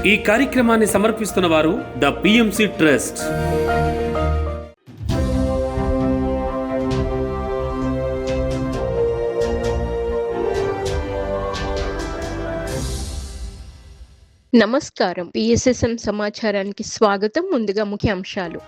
ఈ కార్యక్రమాన్ని సమర్పిస్తున్న వారు ద పిఎంసి ట్రస్ట్. నమస్కారం. పిఎస్ఎస్ఎం సమాచారానికి స్వాగతం. ముందుగా ముఖ్య అంశాలు.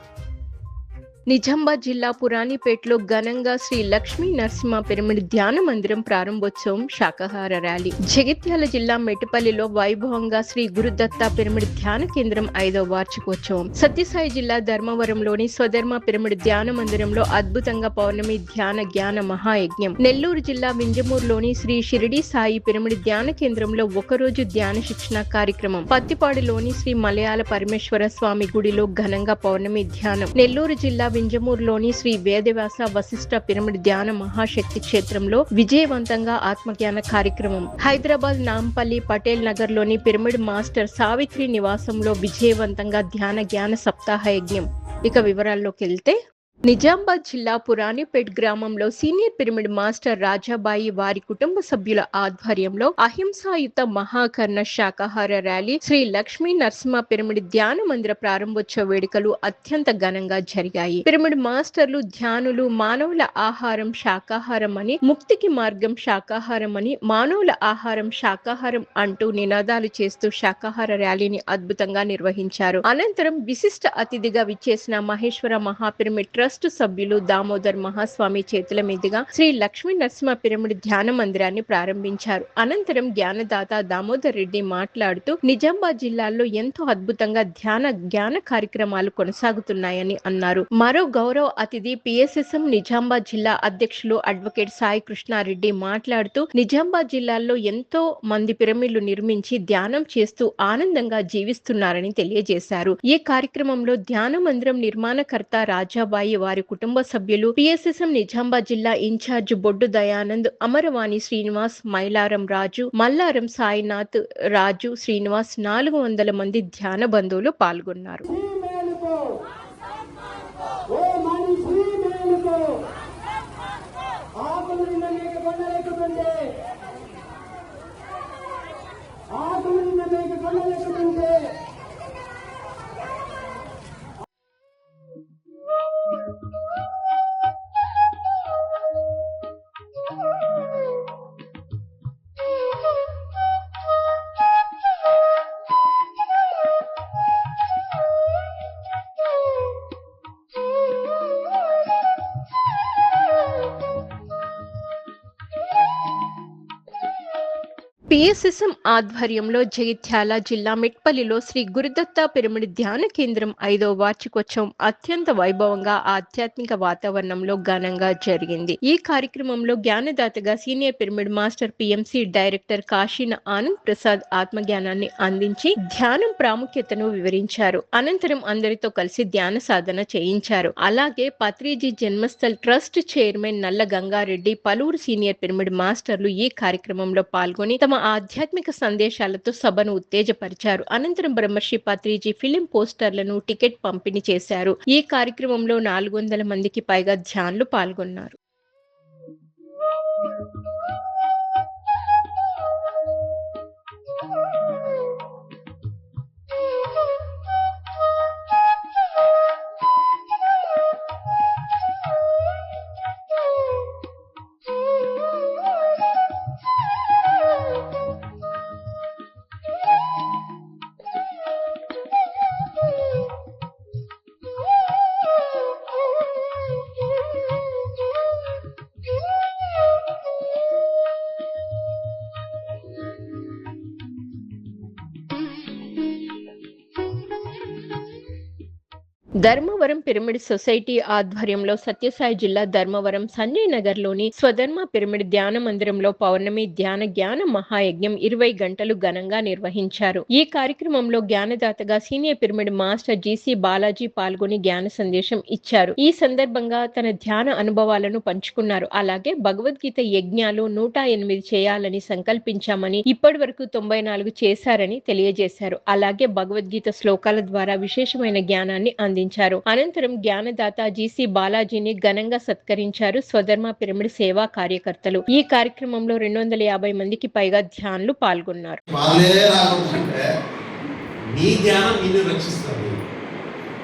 నిజామాబాద్ జిల్లా పురాణిపేటలో ఘనంగా శ్రీ లక్ష్మీ నరసింహ పిరమిడ్ ధ్యాన మందిరం ప్రారంభోత్సవం, శాకాహార ర్యాలీ. జగిత్యాల జిల్లా మెట్టుపల్లిలో వైభవంగా శ్రీ గురుదత్త పిరమిడ్ ధ్యాన కేంద్రం 5వ వార్షికోత్సవం. సత్యసాయి జిల్లా ధర్మవరంలోని స్వధర్మ పిరమిడ్ ధ్యాన మందిరంలో అద్భుతంగా పౌర్ణమి ధ్యాన జ్ఞాన మహాయజ్ఞం. నెల్లూరు జిల్లా వింజమూరులోని శ్రీ షిరిడి సాయి పిరమిడ్ ధ్యాన కేంద్రంలో ఒకరోజు ధ్యాన శిక్షణ కార్యక్రమం. పత్తిపాడులోని శ్రీ మలయాళ పరమేశ్వర స్వామి గుడిలో ఘనంగా పౌర్ణమి ధ్యానం. నెల్లూరు జిల్లా వింజమూరులోని శ్రీ వేదవ్యాస వశిష్ఠ పిరమిడ్ ధ్యాన మహాశక్తి క్షేత్రంలో విజయవంతంగా ఆత్మజ్ఞాన కార్యక్రమం. హైదరాబాద్ నాంపల్లి పటేల్ నగర్ లోని పిరమిడ్ మాస్టర్ సావిత్రి నివాసంలో విజయవంతంగా ధ్యాన జ్ఞాన సప్తాహ యజ్ఞం. ఇక వివరాల్లోకి వెళ్తే, నిజామాబాద్ జిల్లా పురాణిపేట్ గ్రామంలో సీనియర్ పిరమిడ్ మాస్టర్ రాజాబాయి వారి కుటుంబ సభ్యుల ఆధ్వర్యంలో అహింసాయుత మహాకర్ణ శాకాహార ర్యాలీ, శ్రీ లక్ష్మీ నరసింహ పిరమిడ్ ధ్యాన మందిర ప్రారంభోత్సవ వేడుకలు అత్యంత ఘనంగా జరిగాయి. పిరమిడ్ మాస్టర్లు ధ్యానులు మానవుల ఆహారం శాకాహారం అని, ముక్తికి మార్గం శాకాహారం అని, మానవుల ఆహారం శాకాహారం అంటూ నినాదాలు చేస్తూ శాకాహార ర్యాలీని అద్భుతంగా నిర్వహించారు. అనంతరం విశిష్ట అతిథిగా విచ్చేసిన మహేశ్వర మహాపిరమిడ్ ట్రస్ట్ సభ్యులు దామోదర్ మహాస్వామి చేతుల మీదుగా శ్రీ లక్ష్మీ నరసింహ పిరమిడ్ ధ్యాన మందిరాన్ని ప్రారంభించారు. అనంతరం జ్ఞానదాత దామోదర్ రెడ్డి మాట్లాడుతూ, నిజామాబాద్ జిల్లాలో ఎంతో అద్భుతంగా జ్ఞాన కార్యక్రమాలు కొనసాగుతున్నాయని అన్నారు. మరో గౌరవ అతిథి పిఎస్ఎస్ఎం నిజామాబాద్ జిల్లా అధ్యక్షులు అడ్వకేట్ సాయి కృష్ణారెడ్డి మాట్లాడుతూ, నిజామాబాద్ జిల్లాలో ఎంతో మంది పిరమిడ్లు నిర్మించి ధ్యానం చేస్తూ ఆనందంగా జీవిస్తున్నారని తెలియజేశారు. ఈ కార్యక్రమంలో ధ్యాన మందిరం నిర్మాణకర్త రాజాబాయి వారి కుటుంబ సభ్యులు, పిఎస్ఎస్ఎం నిజామాబాద్ జిల్లా ఇన్ఛార్జ్ బొడ్డు దయానంద్, అమరవాణి శ్రీనివాస్, మైలారం రాజు, మల్లారం సాయినాథ్, రాజు శ్రీనివాస్, 400 మంది ధ్యాన బంధువులు పాల్గొన్నారు. పిఎస్ఎస్ఎం ఆధ్వర్యంలో జగిత్యాల జిల్లా మెట్పల్లిలో శ్రీ గురుదత్త పిరమిడ్ ధ్యాన కేంద్రం 5వ వార్షికోత్సవం అత్యంత వైభవంగా ఆధ్యాత్మిక వాతావరణంలో ఘనంగా జరిగింది. ఈ కార్యక్రమంలో జ్ఞానదాతగా senior pyramid master PMC director Kasina Anand Prasad ఆత్మజ్ఞానాన్ని అందించి ధ్యానం ప్రాముఖ్యతను వివరించారు. అనంతరం అందరితో కలిసి ధ్యాన సాధన చేయించారు. అలాగే పత్రిజీ జన్మస్థల్ ట్రస్ట్ చైర్మన్ నల్ల గంగారెడ్డి, పలువురు సీనియర్ పిరమిడ్ మాస్టర్లు ఈ కార్యక్రమంలో పాల్గొని తమ ఆధ్యాత్మిక సందేశాలతో సభను ఉత్తేజపరిచారు. అనంతరం బ్రహ్మర్షి పత్రిజీ ఫిలిం పోస్టర్లను, టికెట్ పంపిణీ చేశారు. ఈ కార్యక్రమంలో 400 మందికి పైగా ధ్యానులు పాల్గొన్నారు. ధర్మవరం పిరమిడ్ సొసైటీ ఆధ్వర్యంలో సత్యసాయి జిల్లా ధర్మవరం సంజయ్ నగర్ లోని స్వధర్మ పిరమిడ్ ధ్యాన మందిరంలో పౌర్ణమి ధ్యాన జ్ఞాన మహాయజ్ఞం 20 గంటలు ఘనంగా నిర్వహించారు. ఈ కార్యక్రమంలో జ్ఞానదాతగా senior pyramid master GC Balaji పాల్గొని జ్ఞాన సందేశం ఇచ్చారు. ఈ సందర్భంగా తన ధ్యాన అనుభవాలను పంచుకున్నారు. అలాగే భగవద్గీత యజ్ఞాలు 108 చేయాలని సంకల్పించామని, ఇప్పటి వరకు 94 చేశారని తెలియజేశారు. అలాగే భగవద్గీత శ్లోకాల ద్వారా విశేషమైన జ్ఞానాన్ని అందించారు. అనంతరం జ్ఞానదాత జీసీ బాలాజీని ఘనంగా సత్కరించారు స్వధర్మ పిరమిడ్ సేవా కార్యకర్తలు. ఈ కార్యక్రమంలో 250 మందికి పైగా ధ్యానులు పాల్గొన్నారు. నీ ధ్యానం నిన్ను రక్షిస్తుంది,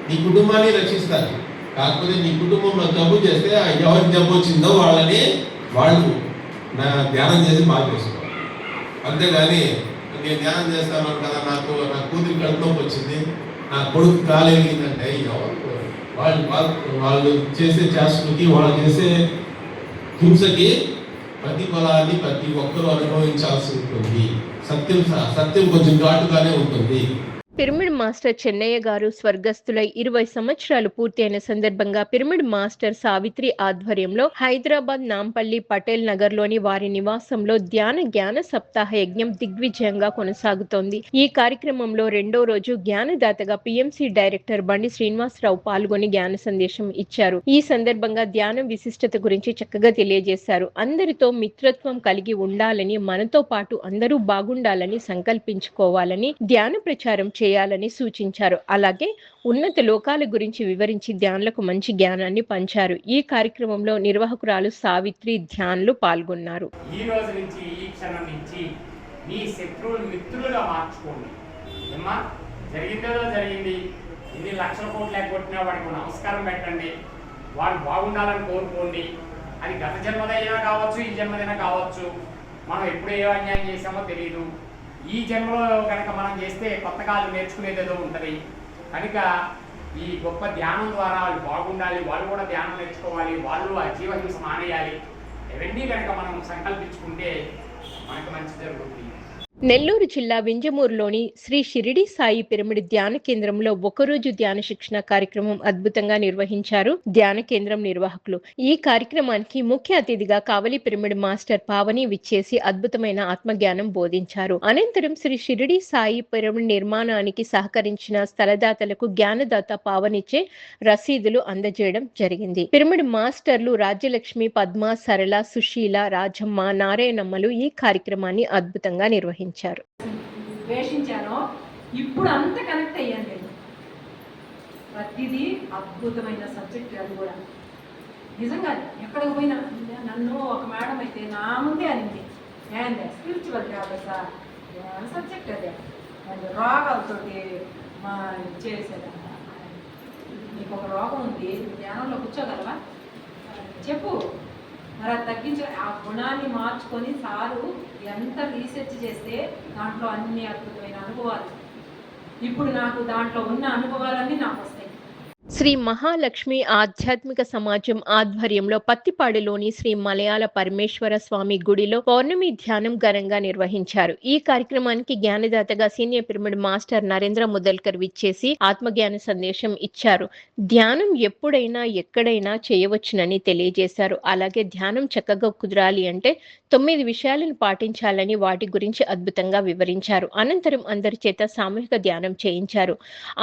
నీ కుటుంబాన్ని రక్షిస్తుంది. కాకపోతే నీ కుటుంబంలో జబ్బు చేస్తే ఎవరికి జబ్బు వచ్చిందో వాళ్ళు నా ధ్యానం చేసి బాగా చేసుకోవాలి. అంతేగాని నేను ధ్యానం చేస్తాను కదా, నా కూతురి కడుపు నొప్పి వచ్చింది, నా కొడుకు కాలేదంటే వాళ్ళు చేసే చేష్టలకి, వాళ్ళు చేసే హింసకి ప్రతిఫలాన్ని ప్రతి ఒక్కరూ అనుభవించాల్సి ఉంటుంది. సత్యం కొంచెం ఘాటుగానే ఉంటుంది. పిరమిడ్ మాస్టర్ చెన్నయ్య గారు స్వర్గస్థులై 20 సంవత్సరాలు పూర్తి అయిన సందర్భంగా పిరమిడ్ మాస్టర్ సావిత్రి ఆధ్వర్యంలో హైదరాబాద్ నాంపల్లి పటేల్ నగర్ లోని వారి నివాసంలో జ్ఞాన సప్తాహ యజ్ఞం దిగ్విజయంగా కొనసాగుతోంది. ఈ కార్యక్రమంలో రెండో రోజు జ్ఞానదాతగా పిఎంసి డైరెక్టర్ బండి శ్రీనివాసరావు పాల్గొని జ్ఞాన సందేశం ఇచ్చారు. ఈ సందర్భంగా ధ్యానం విశిష్టత గురించి చక్కగా తెలియజేశారు. అందరితో మిత్రత్వం కలిగి ఉండాలని, మనతో పాటు అందరూ బాగుండాలని సంకల్పించుకోవాలని, ధ్యాన ప్రచారం చేయాలని సూచించారు. అలాగే ఉన్నత లోకాల గురించి వివరించి ధ్యానులకు మంచి జ్ఞానాన్ని పంచారు. ఈ కార్యక్రమంలో నిర్వాహకురాలు సావిత్రి ధ్యానులు పాల్గొన్నారు. ఈ రోజు నుంచి, ఈ క్షణం నుంచి మీ శత్రువులు మిత్రులుగా మార్చుకోండి. ఏమ్మా, జరిగిందేదో జరిగింది, ఇన్ని లక్షల కోట్లు ఎగ్గొట్టినా వాడికి నమస్కారం పెట్టండి, వాడు బాగుండాలని కోరుకోండి. అది గత జన్మదైనా కావచ్చు, ఈ జన్మదైనా కావచ్చు. మనం ఎప్పుడు ఏ అన్యాయం చేసామో తెలియదు. ఈ జన్మలో కనుక మనం చేస్తే కొత్త కాలం నేర్చుకునేదేదో ఉంటుంది. కనుక ఈ గొప్ప ధ్యానం ద్వారా వాళ్ళు బాగుండాలి, వాళ్ళు కూడా ధ్యానం నేర్చుకోవాలి, వాళ్ళు జీవహింస మానేయాలి. ఇవన్నీ కనుక మనం సంకల్పించుకుంటే మనకు మంచి జరుగుతుంది. నెల్లూరు జిల్లా వింజమూరులోని శ్రీ షిరిడి సాయి పిరమిడ్ ధ్యాన కేంద్రంలో ఒకరోజు ధ్యాన శిక్షణ కార్యక్రమం అద్భుతంగా నిర్వహించారు ధ్యాన కేంద్రం నిర్వాహకులు. ఈ కార్యక్రమానికి ముఖ్య అతిథిగా కావలి పిరమిడ్ మాస్టర్ పావని విచ్చేసి అద్భుతమైన ఆత్మజ్ఞానం బోధించారు. అనంతరం శ్రీ షిరిడి సాయి పిరమిడ్ నిర్మాణానికి సహకరించిన స్థలదాతలకు జ్ఞానదాత పావనిచే రసీదులు అందజేయడం జరిగింది. పిరమిడ్ మాస్టర్లు రాజ్యలక్ష్మి, పద్మ, సరళ, సుశీల, రాజమ్మ, నారాయణమ్మలు ఈ కార్యక్రమాన్ని అద్భుతంగా నిర్వహించారు. వేషించానో ఇప్పుడు అంత కనెక్ట్ అయ్యాను నేను. ప్రతిదీ అద్భుతమైన సబ్జెక్ట్. అది కూడా నిజంగా ఎక్కడికి పోయినా నన్ను ఒక మేడం అయితే నా ముందే అనింది, ఏందే స్పిరిచువల్ ట్యాబ్లెట్సా, సబ్జెక్ట్ అదే, రోగాలతోటి మా చేసేదంట. నీకు ఒక రోగం ఉంది, ధ్యానంలో కూర్చోగలవా చెప్పు, మరి అది తగ్గించే ఆ గుణాన్ని మార్చుకొని సారు ఎంత రీసెర్చ్ చేస్తే దాంట్లో అన్ని అద్భుతమైన అనుభవాలు. ఇప్పుడు నాకు దాంట్లో ఉన్న అనుభవాలన్నీ నాకు వస్తాయి. శ్రీ మహాలక్ష్మి ఆధ్యాత్మిక సమాజం ఆధ్వర్యంలో పత్తిపాడులోని శ్రీ మలయాళ పరమేశ్వర స్వామి గుడిలో పౌర్ణమి ధ్యానం ఘనంగా నిర్వహించారు. ఈ కార్యక్రమానికి జ్ఞానదాతగా senior pyramid master Narendra Mudalkar విచ్చేసి ఆత్మజ్ఞాన సందేశం ఇచ్చారు. ధ్యానం ఎప్పుడైనా ఎక్కడైనా చేయవచ్చునని తెలియజేశారు. అలాగే ధ్యానం చక్కగా కుదరాలి అంటే 9 విషయాలను పాటించాలని వాటి గురించి అద్భుతంగా వివరించారు. అనంతరం అందరి చేత సామూహిక ధ్యానం చేయించారు.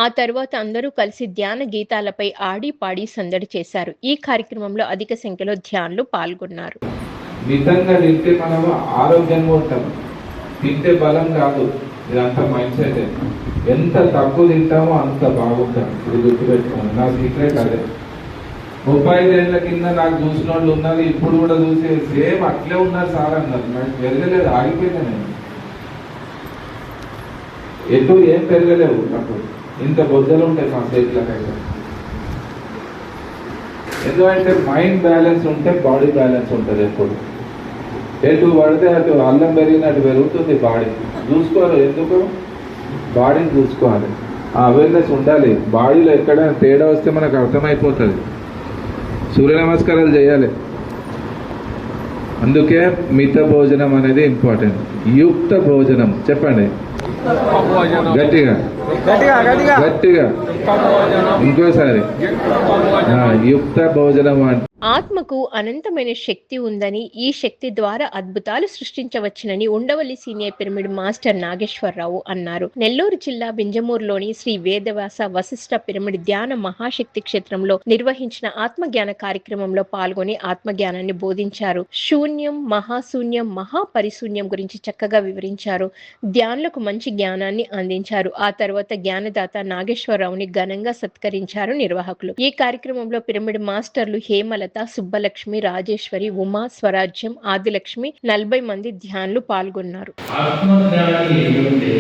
ఆ తర్వాత అందరూ కలిసి ధ్యాన గీతాలపై ఆడి పాడి సందడి చేశారు. ఈ కార్యక్రమంలో అధిక సంఖ్యలో ధ్యానులు పాల్గొన్నారు. మితంగా తింటే మనం ఆరోగ్యంగా ఉంటాం, తింటే బలం కాదు. ఇదంతా మైండ్ సెట్. ఎంత తక్కువ తింటామో అంత బాగుంటాం. ఇది గుర్తుపెట్టుకోండి. నా సీక్రెట్ అదే. 35 ఏళ్ల కింద నాకు చూసిన వాళ్ళు ఉన్నారు, ఇప్పుడు కూడా చూసే సేమ్ అట్లే ఉన్నారు సార్ అన్నారు. నాకు పెరగలేదు, ఆగిపోయినా నేను. ఎటు ఏం పెరగలేవు. అప్పుడు ఇంత బొద్దలు ఉంటాయి మా చేతులకైతే. ఎందుకంటే మైండ్ బ్యాలెన్స్ ఉంటే బాడీ బ్యాలెన్స్ ఉంటుంది. ఎప్పుడు ఎటు పడితే అటు అల్లం పెరిగినట్టు పెరుగుతుంది బాడీ. చూసుకోవాలి, ఎందుకు బాడీని చూసుకోవాలి. ఆ అవేర్నెస్ ఉండాలి. బాడీలో ఎక్కడైనా తేడా వస్తే మనకు అర్థమైపోతుంది. సూర్య నమస్కారాలు చేయాలి. అందుకే మిత భోజనం అనేది ఇంపార్టెంట్. యుక్త భోజనం చెప్పండి గట్టిగా గట్టిగా ఇంకోసారి. యుక్త భోజనం అంటే ఆత్మకు అనంతమైన శక్తి ఉందని, ఈ శక్తి ద్వారా అద్భుతాలు సృష్టించవచ్చునని Undavalli senior pyramid master Nageswararao అన్నారు. నెల్లూరు జిల్లా వింజమూరులోని శ్రీ వేదవ్యాస వశిష్ఠ పిరమిడ్ ధ్యాన మహాశక్తి క్షేత్రంలో నిర్వహించిన ఆత్మజ్ఞాన కార్యక్రమంలో పాల్గొని ఆత్మజ్ఞానాన్ని బోధించారు. శూన్యం, మహాశూన్యం, మహాపరిశూన్యం గురించి చక్కగా వివరించారు. ధ్యానులకు మంచి జ్ఞానాన్ని అందించారు. ఆ తర్వాత జ్ఞానదాత నాగేశ్వరరావుని ఘనంగా సత్కరించారు నిర్వాహకులు. ఈ కార్యక్రమంలో పిరమిడ్ మాస్టర్లు హేమలత, సుబ్బలక్ష్మి, రాజేశ్వరి, ఉమా, స్వరాజ్యం, ఆదిలక్ష్మి 40 మంది ధ్యానులు పాల్గొన్నారు. ఆత్మజ్ఞాని ఏంటంటే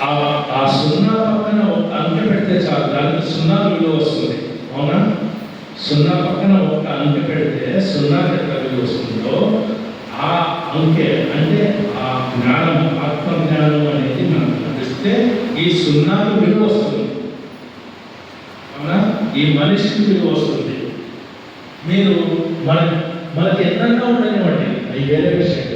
ఆ సున్నా పక్కన ఒక అంకె పెడితే చాలు, దానికి సున్నా విలువ వస్తుంది. అవునా? సున్నా పక్కన ఒక అంకె పెడితే సున్నాకి ఎంత విలువ వస్తుందో ఆ అంకె అంటే ఆ జ్ఞానం, ఆత్మజ్ఞానం అనేది మనకు అందిస్తే ఈ సున్నాకు విలువ వస్తుంది. అవునా? ఈ మనిషికి విలువ వస్తుంది. మీరు మనకి ఎంతగా ఉండనివ్వండి, అది వేరే విషయం.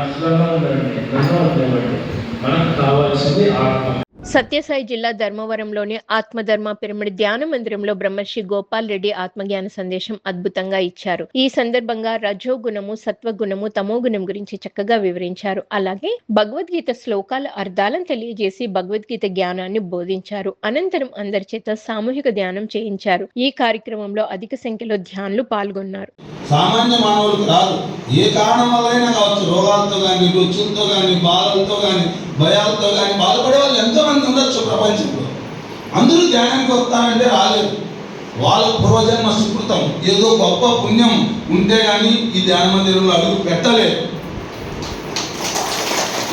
ఆశ్రమంగా ఉండండి, ఎంతగా ఉండనివ్వండి, మనకు కావాల్సింది ఆత్మ. సత్యసాయి జిల్లా ధర్మవరంలోని ఆత్మధర్మ పిరమిడ్ ధ్యాన మందిరంలో బ్రహ్మర్షి గోపాల్ రెడ్డి ఆత్మజ్ఞాన సందేశం అద్భుతంగా ఇచ్చారు. ఈ సందర్భంగా రజోగుణము, సత్వగుణము, తమోగుణం గురించి చక్కగా వివరించారు. అలాగే భగవద్గీత శ్లోకాల అర్థాలను తెలియజేసి భగవద్గీత జ్ఞానాన్ని బోధించారు. అనంతరం అందరి చేత సామూహిక ధ్యానం చేయించారు. ఈ కార్యక్రమంలో అధిక సంఖ్యలో ధ్యానులు పాల్గొన్నారు. సామాన్య మానవులకు రాదు. ఏ కారణం వల్లైనా కావచ్చు, రోగాలతో కానీ, రుచులతో కానీ, బాధలతో కానీ, భయాలతో కానీ బాధపడే వాళ్ళు ఎంతోమంది ఉండొచ్చు ప్రపంచంలో. అందరూ ధ్యానానికి వస్తానంటే రాలేదు. వాళ్ళ పూర్వజన్మ సుకృతం, ఏదో గొప్ప పుణ్యం ఉంటే కానీ ఈ ధ్యాన మందిరంలో అడుగు పెట్టలేదు.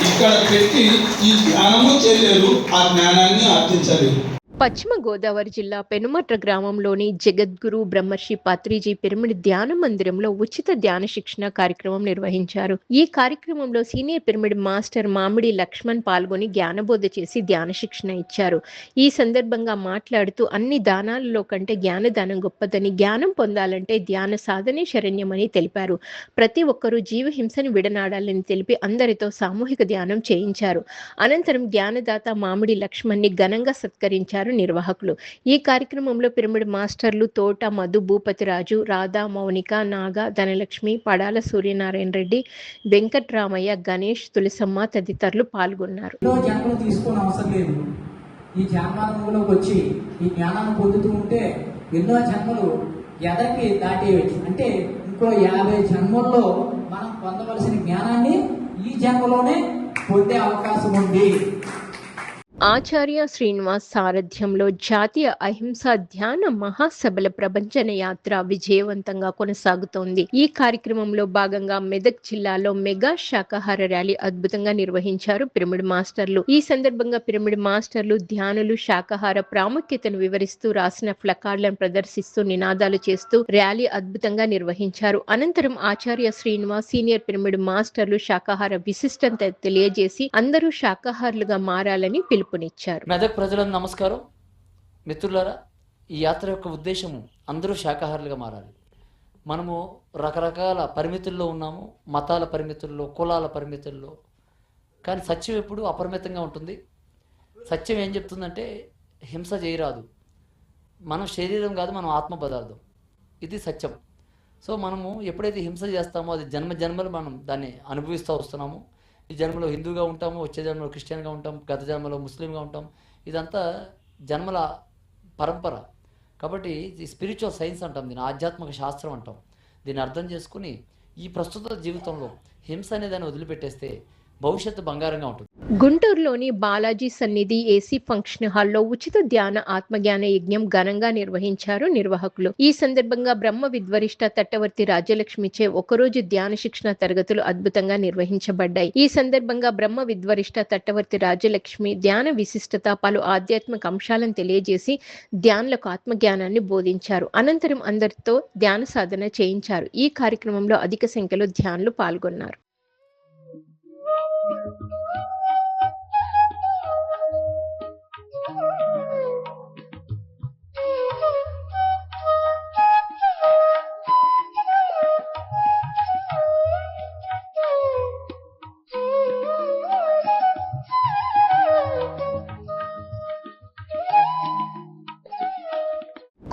ఇక్కడ పెట్టి ఈ ధ్యానము చేయలేరు, ఆ జ్ఞానాన్ని ఆర్జించలేరు. పశ్చిమ గోదావరి జిల్లా పెనుమట్ర గ్రామంలోని జగద్గురు బ్రహ్మర్షి పత్రిజీ పిరమిడ్ ధ్యాన మందిరంలో ఉచిత ధ్యాన శిక్షణ కార్యక్రమం నిర్వహించారు. ఈ కార్యక్రమంలో సీనియర్ పిరమిడ్ మాస్టర్ మామిడి లక్ష్మణ్ పాల్గొని జ్ఞానబోధ చేసి ధ్యాన శిక్షణ ఇచ్చారు. ఈ సందర్భంగా మాట్లాడుతూ అన్ని దానాలలో కంటే జ్ఞానదానం గొప్పదని, జ్ఞానం పొందాలంటే ధ్యాన సాధనే శరణ్యమని తెలిపారు. ప్రతి ఒక్కరూ జీవహింసను విడనాడాలని తెలిపి అందరితో సామూహిక ధ్యానం చేయించారు. అనంతరం జ్ఞానదాత మామిడి లక్ష్మణ్ని ఘనంగా సత్కరించారు నిర్వాహకులు. ఈ కార్యక్రమంలో పిరమిడ్ మాస్టర్లు తోట మధు, భూపతిరాజు, రాధా, మౌనిక, నాగ, ధనలక్ష్మి, పడాల సూర్యనారాయణ రెడ్డి, వెంకట్రామయ్య, గణేష్, తులసమ్మ తదితరులు పాల్గొన్నారు. జన్మలు తీసుకోని అవసరం లేదు. ఈ ధ్యానంలోకి వచ్చి ఈ జ్ఞానాన్ని పొందుతూ ఉంటే ఎన్నో జన్మలు ఎదరికి దాటేయచ్చు. అంటే ఇంకో 50 జన్మల్లో మనం పొందవలసిన జ్ఞానాన్ని ఈ జన్మలోనే పొందే అవకాశం ఉంది. ఆచార్య శ్రీనివాస్ సారథ్యంలో జాతీయ అహింసా ధ్యాన మహాసభల ప్రభంజన యాత్ర విజయవంతంగా కొనసాగుతోంది. ఈ కార్యక్రమంలో భాగంగా మెదక్ జిల్లాలో మెగా శాకాహార ర్యాలీ అద్భుతంగా నిర్వహించారు పిరమిడ్ మాస్టర్లు. ఈ సందర్భంగా పిరమిడ్ మాస్టర్లు ధ్యానులు శాకాహార ప్రాముఖ్యతను వివరిస్తూ రాసిన ఫ్లకార్డులను ప్రదర్శిస్తూ నినాదాలు చేస్తూ ర్యాలీ అద్భుతంగా నిర్వహించారు. అనంతరం ఆచార్య శ్రీనివాస్ సీనియర్ పిరమిడ్ మాస్టర్లు శాకాహార విశిష్టత తెలియజేసి అందరూ శాకాహారులుగా మారాలని పిలుపునిచ్చారు. మెదక్ ప్రజలకు నమస్కారం. మిత్రులారా, ఈ యాత్ర యొక్క ఉద్దేశము అందరూ శాకాహారులుగా మారాలి. మనము రకరకాల పరిమితుల్లో ఉన్నాము, మతాల పరిమితుల్లో, కులాల పరిమితుల్లో. కానీ సత్యం ఎప్పుడు అపరిమితంగా ఉంటుంది. సత్యం ఏం చెప్తుందంటే హింస చేయరాదు. మనం శరీరం కాదు, మనం ఆత్మ పదార్థం. ఇది సత్యం. సో మనము ఎప్పుడైతే హింస చేస్తామో అది జన్మలు మనం దాన్ని అనుభవిస్తూ వస్తున్నాము. ఈ జన్మలో హిందూగా ఉంటాము, వచ్చే జన్మలో క్రిస్టియన్గా ఉంటాం, గత జన్మలో ముస్లింగా ఉంటాం. ఇదంతా జన్మల పరంపర. కాబట్టి ఇది స్పిరిచువల్ సైన్స్ అంటాం, దీని ఆధ్యాత్మిక శాస్త్రం అంటాం. దీన్ని అర్థం చేసుకుని ఈ ప్రస్తుత జీవితంలో హింస అనేదాన్ని వదిలిపెట్టేస్తే భవిష్యత్తు బంగారంగా ఉంటుంది. గుంటూరులోని బాలాజీ సన్నిధి ఏసీ ఫంక్షన్ హాల్లో ఉచిత ధ్యాన ఆత్మజ్ఞాన యజ్ఞం ఘనంగా నిర్వహించారు నిర్వాహకులు. ఈ సందర్భంగా బ్రహ్మ విద్వరిష్ట తట్టవర్తి రాజ్యలక్ష్మిచే ఒకరోజు ధ్యాన శిక్షణ తరగతులు అద్భుతంగా నిర్వహించబడ్డాయి. ఈ సందర్భంగా బ్రహ్మ విద్వరిష్ట తట్టవర్తి రాజ్యలక్ష్మి ధ్యాన విశిష్టత, పలు ఆధ్యాత్మిక అంశాలను తెలియజేసి ధ్యానులకు ఆత్మజ్ఞానాన్ని బోధించారు. అనంతరం అందరితో ధ్యాన సాధన చేయించారు. ఈ కార్యక్రమంలో అధిక సంఖ్యలో ధ్యానులు పాల్గొన్నారు.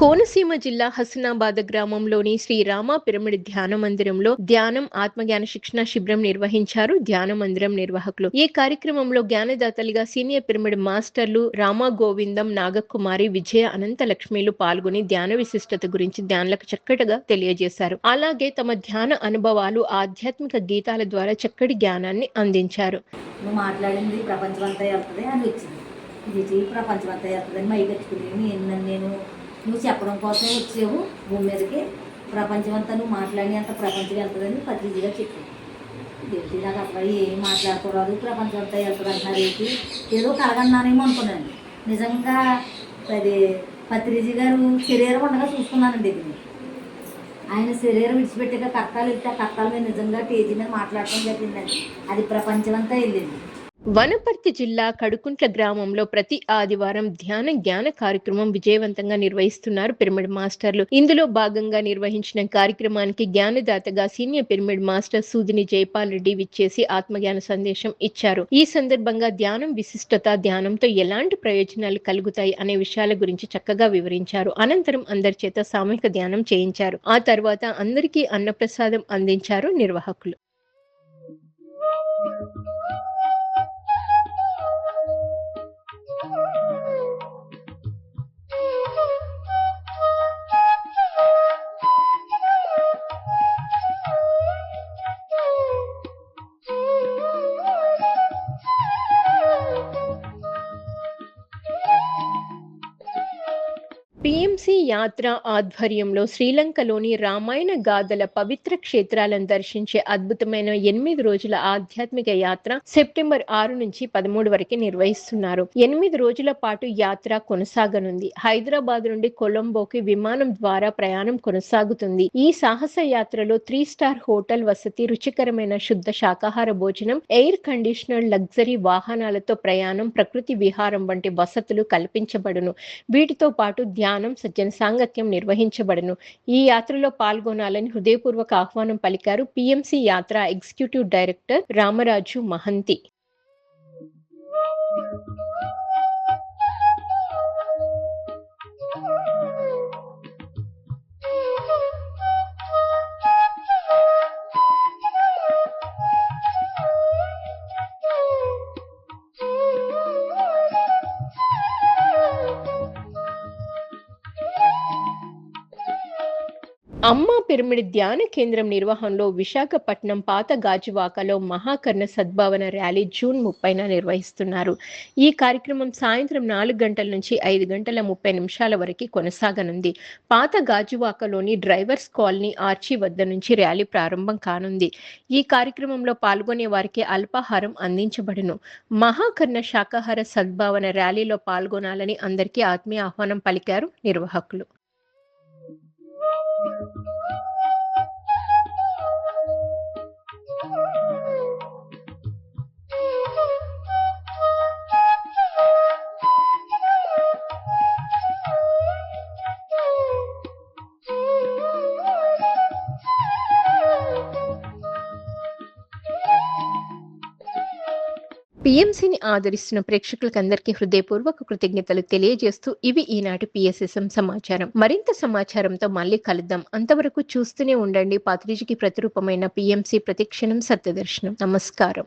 కోనసీమ జిల్లా హసనాబాద్ గ్రామంలోని శ్రీ రామ పిరమిడ్ ధ్యాన మందిరంలో ధ్యానం ఆత్మజ్ఞాన శిక్షణ శిబిరం నిర్వహించారు ధ్యాన మందిరం నిర్వాహకులు. ఈ కార్యక్రమంలో జ్ఞానదాతలుగా సీనియర్ పిరమిడ్ మాస్టర్లు రామ గోవిందం, నాగకుమారి, విజయ, అనంత లక్ష్మిలు పాల్గొని ధ్యాన విశిష్టత గురించి ధ్యానులకు చక్కటిగా తెలియజేశారు. అలాగే తమ ధ్యాన అనుభవాలు, ఆధ్యాత్మిక గీతాల ద్వారా చక్కటి జ్ఞానాన్ని అందించారు. నువ్వు మాట్లాడింది ప్రపంచమంతా వెళ్తుంది అని వచ్చింది. ఇది ప్రపంచమంతా వెళ్తుందని మైగెత్తుకుని నేను నువ్వు చెప్పడం కోసం వచ్చావు భూమి మీదకి. ప్రపంచం అంతా నువ్వు మాట్లాడినంత ప్రపంచం వెళ్తుందని పత్రికగా చెప్పాను. ఏంటి నాకు అసలు ఏం మాట్లాడుకోరాదు, ప్రపంచం అంతా వెళ్తుంది అంటున్నారు ఏంటి, ఏదో కలగన్నానేమో అనుకున్నాను. నిజంగా అది పత్రిజీ గారు శరీరం ఉండగా చూసుకున్నానండి. ఇది ఆయన శరీరం విడిచిపెట్టాక కర్తాలు వెళ్తే ఆ కర్తాల మీద నిజంగా స్టేజీ మీద మాట్లాడటం జరిగిందండి. అది ప్రపంచం అంతా వెళ్ళింది. వనపర్తి జిల్లా కడుకుంట్ల గ్రామంలో ప్రతి ఆదివారం ధ్యాన జ్ఞాన కార్యక్రమం విజయవంతంగా నిర్వహిస్తున్నారు పిరమిడ్ మాస్టర్లు. ఇందులో భాగంగా నిర్వహించిన కార్యక్రమానికి జ్ఞానదాతగా సీనియర్ పిరమిడ్ మాస్టర్ సూదిని జైపాల్ రెడ్డి విచ్చేసి ఆత్మజ్ఞాన సందేశం ఇచ్చారు. ఈ సందర్భంగా ధ్యానం విశిష్టత, ధ్యానంతో ఎలాంటి ప్రయోజనాలు కలుగుతాయి అనే విషయాల గురించి చక్కగా వివరించారు. అనంతరం అందరి చేత సామూహిక ధ్యానం చేయించారు. ఆ తర్వాత అందరికీ అన్నప్రసాదం అందించారు నిర్వాహకులు. పిఎంసి యాత్ర ఆధ్వర్యంలో శ్రీలంకలోని రామాయణ గాథల పవిత్ర క్షేత్రాలను దర్శించే అద్భుతమైన 8 రోజుల ఆధ్యాత్మిక యాత్ర సెప్టెంబర్ 6 నుంచి 13 వరకు నిర్వహిస్తున్నారు. 8 రోజుల పాటు యాత్ర కొనసాగనుంది. హైదరాబాద్ నుండి కొలంబోకి విమానం ద్వారా ప్రయాణం కొనసాగుతుంది. ఈ సాహస యాత్రలో 3 స్టార్ హోటల్ వసతి, రుచికరమైన శుద్ధ శాకాహార భోజనం, ఎయిర్ కండిషనర్ లగ్జరీ వాహనాలతో ప్రయాణం, ప్రకృతి విహారం వంటి వసతులు కల్పించబడును. వీటితో పాటు ధ్యానం, సజ్జన సాంగత్యం నిర్వహించబడును. ఈ యాత్రలో పాల్గొనాలని హృదయపూర్వక ఆహ్వానం పలికారు పిఎంసి యాత్ర ఎగ్జిక్యూటివ్ డైరెక్టర్ రామరాజు మహంతి. అమ్మ పిరమిడ్ ధ్యాన కేంద్రం నిర్వహణలో విశాఖపట్నం పాత గాజువాకలో మహాకర్ణ సద్భావన ర్యాలీ జూన్ 30న నిర్వహిస్తున్నారు. ఈ కార్యక్రమం సాయంత్రం 4 గంటల నుంచి 5 గంటల 30 నిమిషాల వరకు కొనసాగనుంది. పాత గాజువాకలోని డ్రైవర్స్ కాలనీ ఆర్చి వద్ద నుంచి ర్యాలీ ప్రారంభం కానుంది. ఈ కార్యక్రమంలో పాల్గొనే వారికి అల్పాహారం అందించబడును. మహాకర్ణ శాకాహార సద్భావన ర్యాలీలో పాల్గొనాలని అందరికీ ఆత్మీయ ఆహ్వానం పలికారు నిర్వాహకులు. పిఎంసిని ఆదరిస్తున్న ప్రేక్షకులకందరికీ హృదయపూర్వక కృతజ్ఞతలు తెలియజేస్తూ ఇవి ఈనాటి పిఎస్ఎస్ఎం సమాచారం. మరింత సమాచారంతో మళ్ళీ కలుద్దాం. అంతవరకు చూస్తూనే ఉండండి పాత్రిజికి ప్రతిరూపమైన పిఎంసి ప్రతిక్షణం సత్యదర్శనం. నమస్కారం.